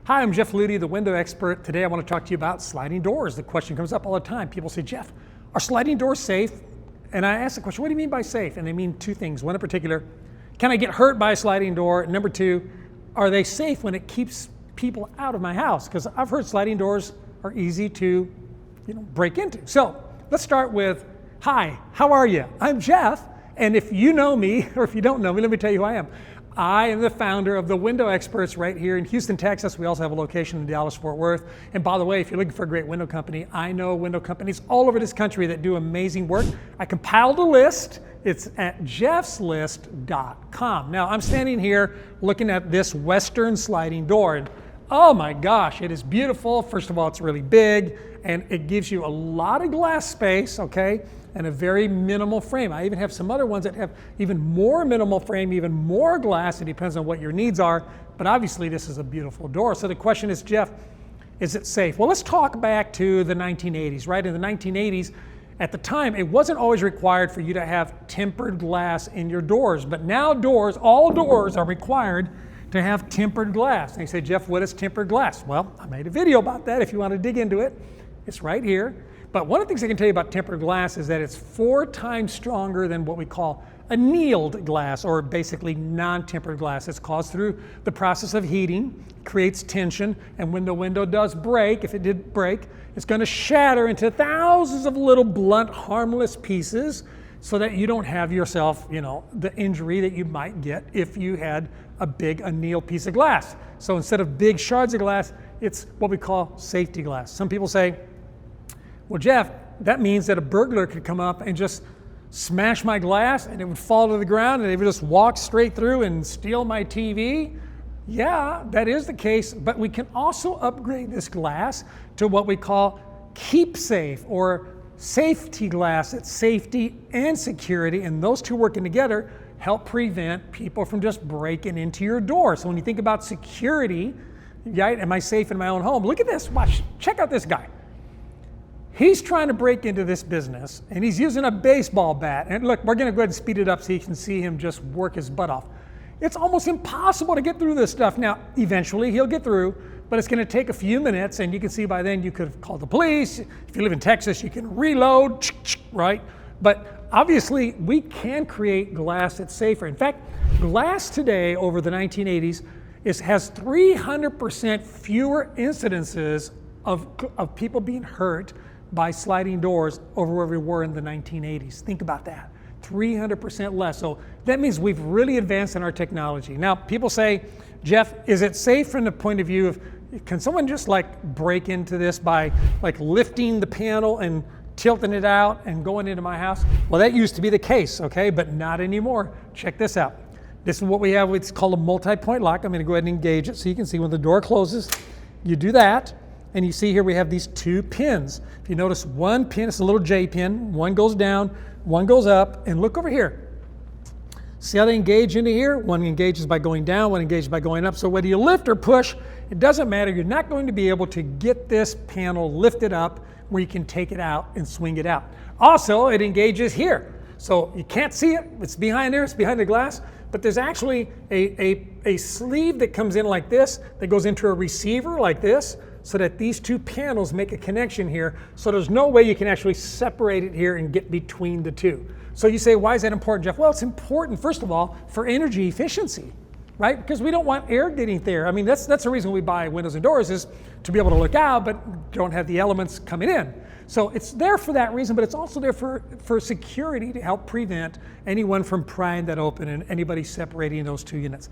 Hi, I'm Jeff Ludy, the window expert. Today I want to talk to you about sliding doors. The question comes up all the time. People say, Jeff, are sliding doors safe? And I ask the question, what do you mean by safe? And they mean two things. One in particular, can I get hurt by a sliding door? Number two, are they safe when it keeps people out of my house? Because I've heard sliding doors are easy to break into. So let's start with, hi, how are you? I'm Jeff. And if you know me, or if you don't know me, let me tell you who I am. I am the founder of the Window Experts right here in Houston, Texas. We also have a location in Dallas, Fort Worth. And by the way, if you're looking for a great window company, I know window companies all over this country that do amazing work. I compiled a list. It's at jeffslist.com. Now, I'm standing here looking at this Western sliding door. And oh my gosh, it is beautiful. First of all, it's really big, and it gives you a lot of glass space, okay? And a very minimal frame. I even have some other ones that have even more minimal frame, even more glass. It depends on what your needs are, but obviously this is a beautiful door. So the question is, Jeff, is it safe? Well, let's talk back to the 1980s, right? In the 1980s, at the time, it wasn't always required for you to have tempered glass in your doors, but now all doors are required to have tempered glass. And you say, Jeff, what is tempered glass? Well, I made a video about that if you want to dig into it. It's right here. But one of the things I can tell you about tempered glass is that it's 4 times stronger than what we call annealed glass, or basically non-tempered glass. It's caused through the process of heating, creates tension, and when the window does break, if it did break, it's going to shatter into thousands of little blunt, harmless pieces so that you don't have yourself, the injury that you might get if you had a big annealed piece of glass. So instead of big shards of glass, it's what we call safety glass. Some people say, well, Jeff, that means that a burglar could come up and just smash my glass and it would fall to the ground and they would just walk straight through and steal my TV. Yeah, that is the case, but we can also upgrade this glass to what we call keep safe, or safety glass. It's safety and security, and those two working together help prevent people from just breaking into your door. So when you think about security, right, am I safe in my own home? Look at this, watch, check out this guy. He's trying to break into this business, and he's using a baseball bat. And look, we're gonna go ahead and speed it up so you can see him just work his butt off. It's almost impossible to get through this stuff. Now, eventually he'll get through, but it's gonna take a few minutes, and you can see by then you could have called the police. If you live in Texas, you can reload, right? But obviously, we can create glass that's safer. In fact, glass today over the 1980s has 300% fewer incidences of people being hurt by sliding doors over where we were in the 1980s. Think about that, 300% less. So that means we've really advanced in our technology. Now, people say, Jeff, is it safe from the point of view of, can someone just break into this by lifting the panel and tilting it out and going into my house? Well, that used to be the case, okay, but not anymore. Check this out. This is what we have, it's called a multi-point lock. I'm gonna go ahead and engage it so you can see when the door closes, you do that. And you see here we have these 2 pins. If you notice, one pin is a little J pin, one goes down, one goes up, and look over here. See how they engage into here? One engages by going down, one engages by going up. So whether you lift or push, it doesn't matter. You're not going to be able to get this panel lifted up where you can take it out and swing it out. Also, it engages here. So you can't see it, it's behind there, it's behind the glass, but there's actually a sleeve that comes in like this, that goes into a receiver like this, so that these 2 panels make a connection here, so there's no way you can actually separate it here and get between the two. So you say, why is that important, Jeff? Well, it's important, first of all, for energy efficiency, right? Because we don't want air getting there. I mean, that's the reason we buy windows and doors, is to be able to look out, but don't have the elements coming in. So it's there for that reason, but it's also there for security, to help prevent anyone from prying that open and anybody separating those 2 units.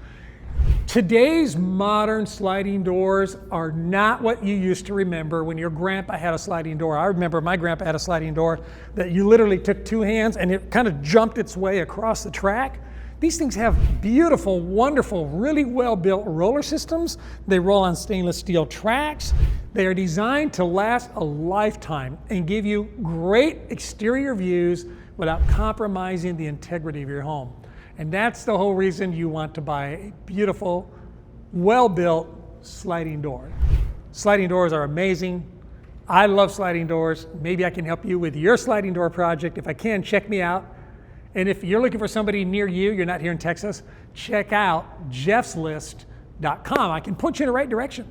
Today's modern sliding doors are not what you used to remember when your grandpa had a sliding door. I remember my grandpa had a sliding door that you literally took 2 hands and it kind of jumped its way across the track. These things have beautiful, wonderful, really well-built roller systems. They roll on stainless steel tracks. They are designed to last a lifetime and give you great exterior views without compromising the integrity of your home. And that's the whole reason you want to buy a beautiful, well-built sliding door. Sliding doors are amazing. I love sliding doors. Maybe I can help you with your sliding door project. If I can, check me out. And if you're looking for somebody near you, you're not here in Texas, check out jeffslist.com. I can point you in the right direction.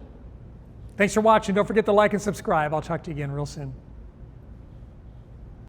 Thanks for watching. Don't forget to like and subscribe. I'll talk to you again real soon.